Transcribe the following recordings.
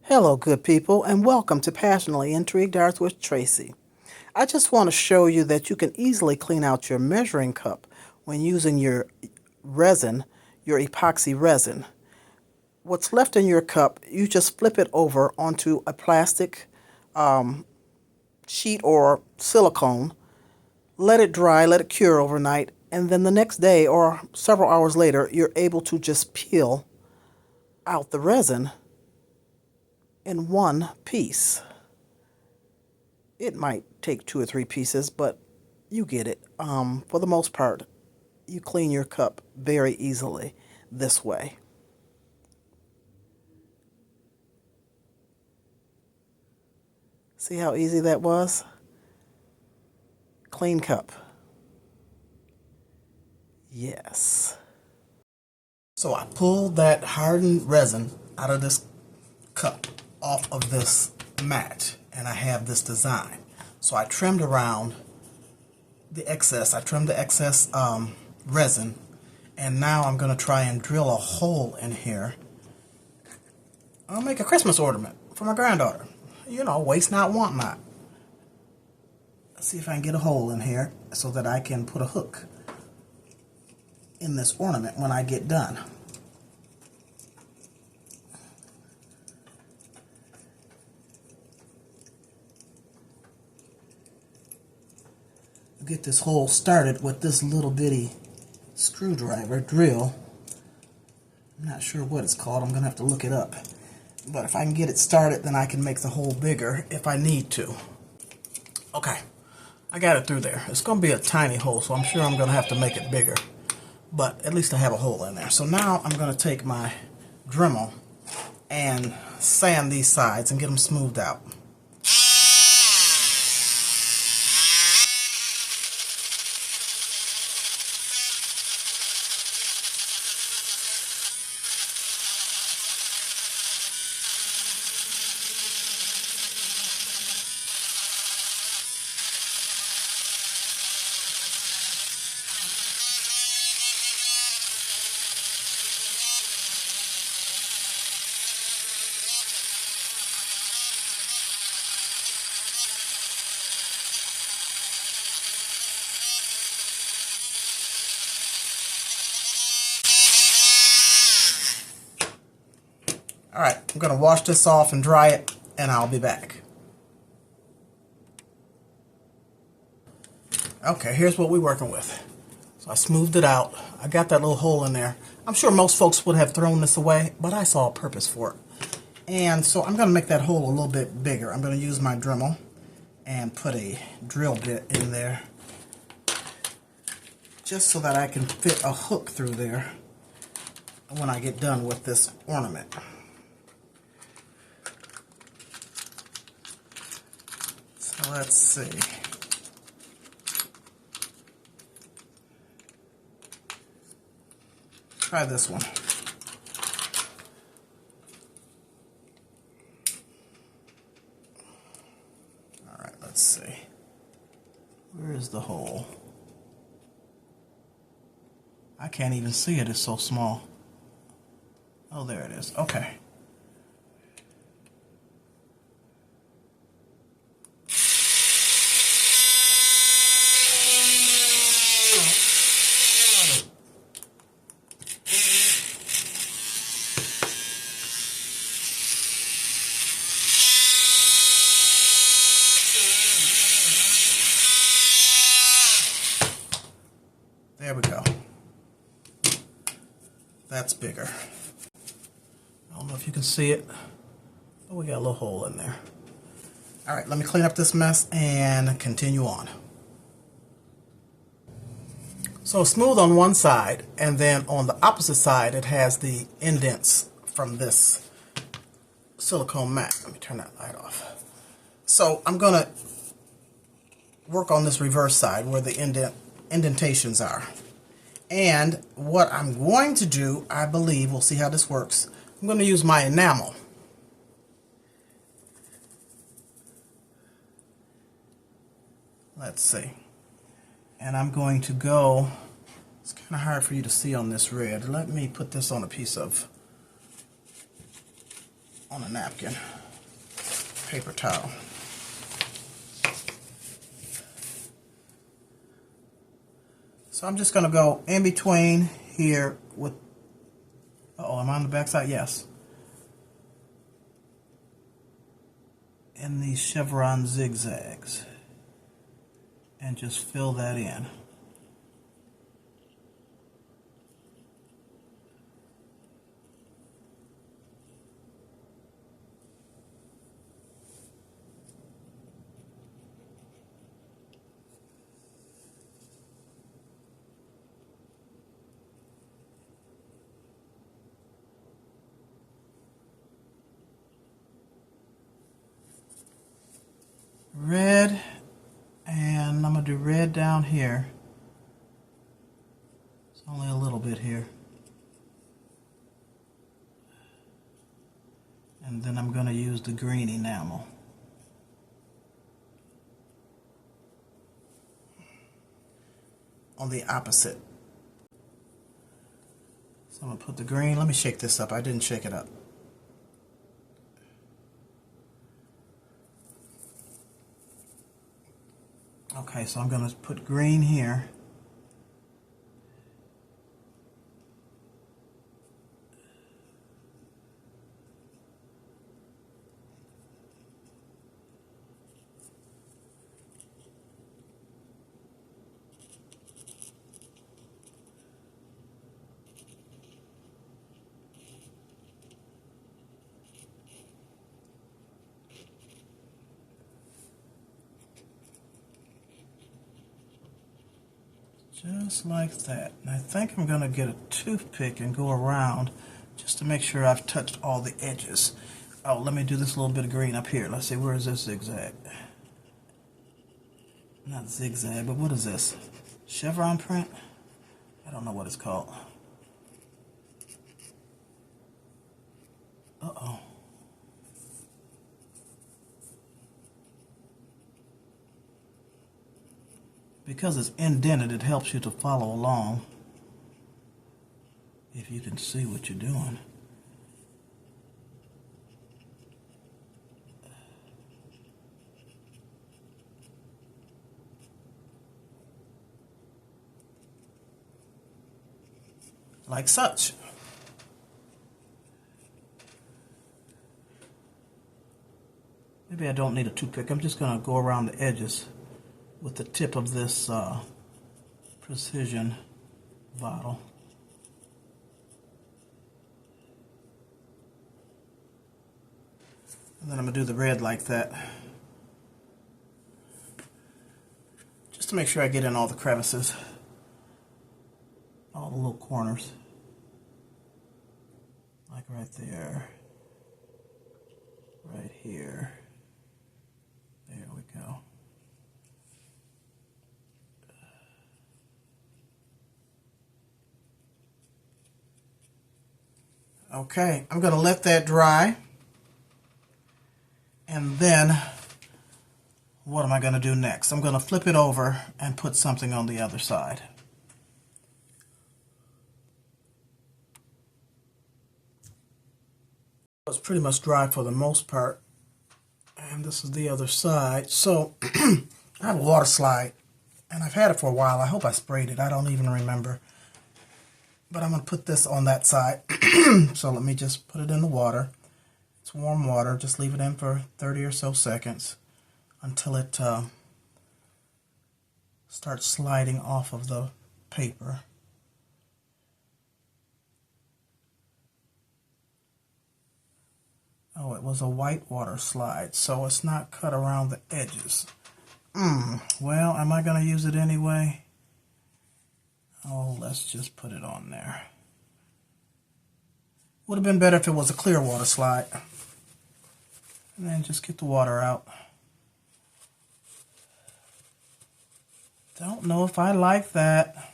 Hello, good people, and welcome to Passionately Intrigued Arts with Tracy. I just want to show you that you can easily clean out your measuring cup when using your resin, your epoxy resin. What's left in your cup, you just flip it over onto a plastic sheet or silicone, let it dry, let it cure overnight, and then the next day or several hours later, you're able to just peel out the resin in one piece. It might take 2 or 3 pieces, but you get it. For the most part, you clean your cup very easily this way. See how easy that was? Clean cup. Yes. So I pulled that hardened resin out of this cup off of this mat, and I have this design. So I trimmed around the excess. I trimmed the excess resin, and now I'm going to try and drill a hole in here. I'll make a Christmas ornament for my granddaughter. You know, waste not, want not. Let's see if I can get a hole in here so that I can put a hook in this ornament when I get done. Get this hole started with this little bitty screwdriver drill. I'm not sure what it's called. I'm going to have to look it up. But if I can get it started, then I can make the hole bigger if I need to. Okay, I got it through there. It's going to be a tiny hole, so I'm sure I'm going to have to make it bigger. But at least I have a hole in there. So now I'm going to take my Dremel and sand these sides and get them smoothed out. Alright, I'm going to wash this off and dry it, and I'll be back. Okay, here's what we're working with. So I smoothed it out. I got that little hole in there. I'm sure most folks would have thrown this away, but I saw a purpose for it. And so I'm going to make that hole a little bit bigger. I'm going to use my Dremel and put a drill bit in there just so that I can fit a hook through there when I get done with this ornament. So let's see. Try this one. All right, let's see. Where is the hole? I can't even see it. It's so small. Oh, there it is. Okay. There we go. That's bigger. I don't know if you can see it, but we got a little hole in there. All right, let me clean up this mess and continue on. So smooth on one side, and then on the opposite side it has the indents from this silicone mat. Let me turn that light off. So I'm going to work on this reverse side where the indentations are. And what I'm going to do, I believe, we'll see how this works, I'm going to use my enamel. Let's see. And I'm going to go, it's kind of hard for you to see on this red. Let me put this on a piece of on a napkin, paper towel. So I'm just going to go in between here with, uh-oh, am I on the back side? Yes. In these chevron zigzags. And just fill that in. Red, and I'm going to do red down here. It's only a little bit here. And then I'm going to use the green enamel. On the opposite. So I'm going to put the green, let me shake this up, I didn't shake it up. Okay, so I'm going to put green here. Just like that. And I think I'm going to get a toothpick and go around just to make sure I've touched all the edges. Oh, let me do this little bit of green up here. Let's see, where is this zigzag? Not zigzag, but what is this? Chevron print? I don't know what it's called. Uh-oh. Because it's indented, it helps you to follow along if you can see what you're doing. Like such. Maybe I don't need a toothpick. I'm just going to go around the edges with the tip of this precision bottle. And then I'm going to do the red like that. Just to make sure I get in all the crevices. All the little corners. Like right there. Right here. There we go. Okay, I'm going to let that dry. And then, what am I going to do next? I'm going to flip it over and put something on the other side. It's pretty much dry for the most part. And this is the other side. So, I have a water slide. And I've had it for a while. I hope I sprayed it. I don't even remember. But I'm going to put this on that side. So let me just put it in the water. It's warm water. Just leave it in for 30 or so seconds until it starts sliding off of the paper. Oh, it was a white water slide, so it's not cut around the edges. Well, am I going to use it anyway? Oh, let's just put it on there. Would have been better if it was a clear water slide. And then just get the water out. Don't know if I like that.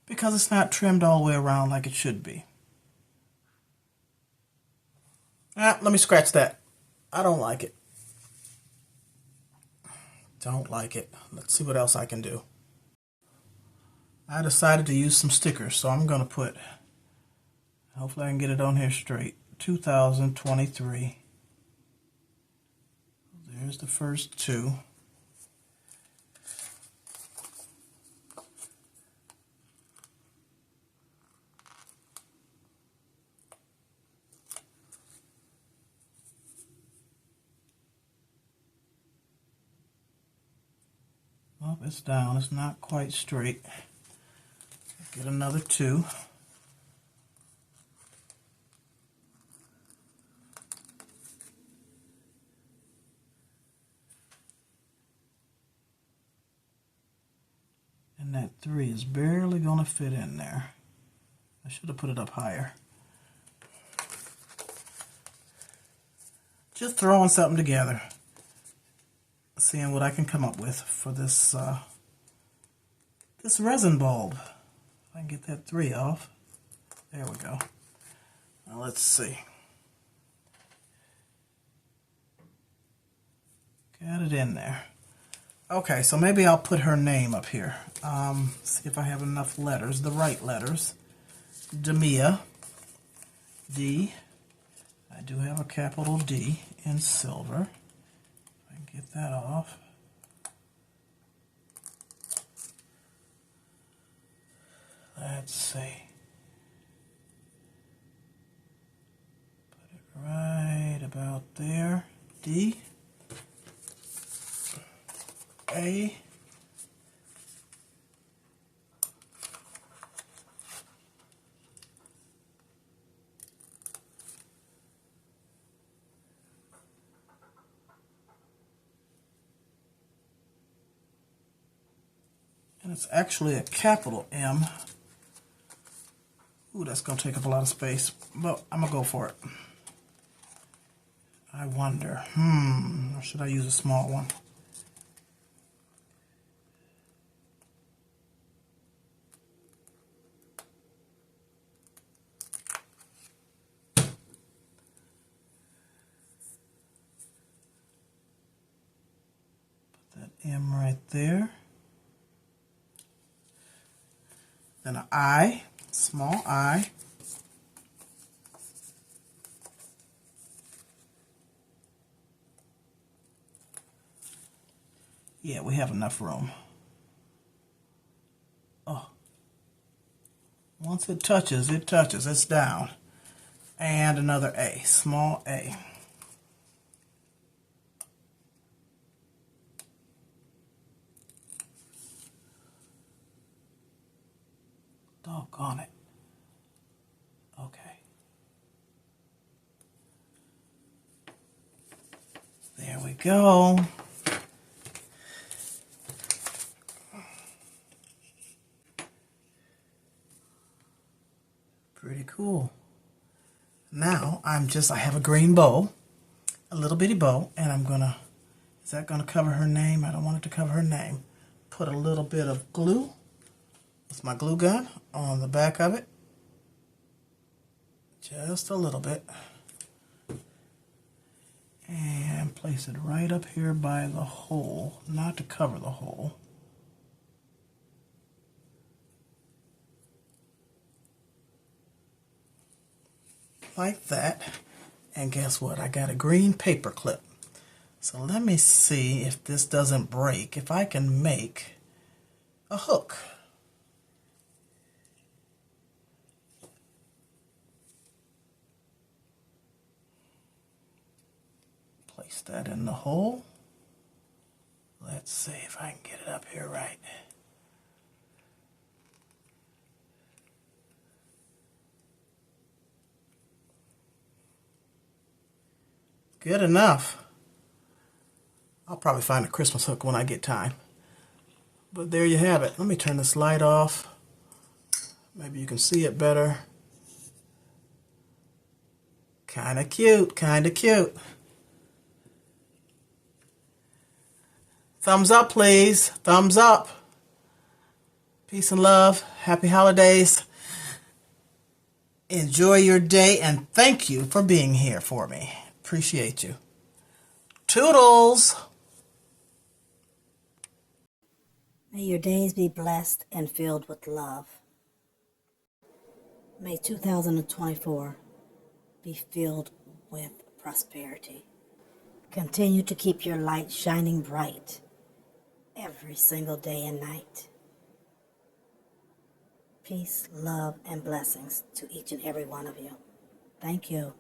Because it's not trimmed all the way around like it should be. Let me scratch that. I don't like it. Don't like it. Let's see what else I can do. I decided to use some stickers, so I'm going to put, hopefully I can get it on here straight, 2023. There's the first two. Oh, it's down. It's not quite straight. Get another two. And that three is barely going to fit in there. I should have put it up higher. Just throwing something together. Seeing what I can come up with for this this resin bulb. If I can get that three off. There we go. Now let's see. Got it in there. Okay, so maybe I'll put her name up here. See if I have enough letters, the right letters. Demia. D. I do have a capital D in silver. If I can get that off. Let's see. Put it right about there. D. A. And it's actually a capital M. Ooh, that's going to take up a lot of space, but I'm going to go for it. I wonder, or should I use a small one? Put that M right there. Then an I, small I. Yeah, we have enough room. Oh. Once it touches, it's down. And another A, small A. Doggone it. Okay. There we go. Pretty cool. Now I have a green bow, a little bitty bow, and I'm gonna, is that gonna cover her name? I don't want it to cover her name. Put a little bit of glue, with my glue gun, on the back of it. Just a little bit. And place it right up here by the hole, not to cover the hole. Like that. And guess what? I got a green paper clip. So let me see if this doesn't break, if I can make a hook. Place that in the hole. Let's see if I can get it up here right. Good enough. I'll probably find a Christmas hook when I get time. But there you have it. Let me turn this light off. Maybe you can see it better. Kinda cute, kinda cute. Thumbs up, please. Thumbs up. Peace and love. Happy holidays. Enjoy your day, and thank you for being here for me. Appreciate you. Toodles! May your days be blessed and filled with love. May 2024 be filled with prosperity. Continue to keep your light shining bright every single day and night. Peace, love, and blessings to each and every one of you. Thank you.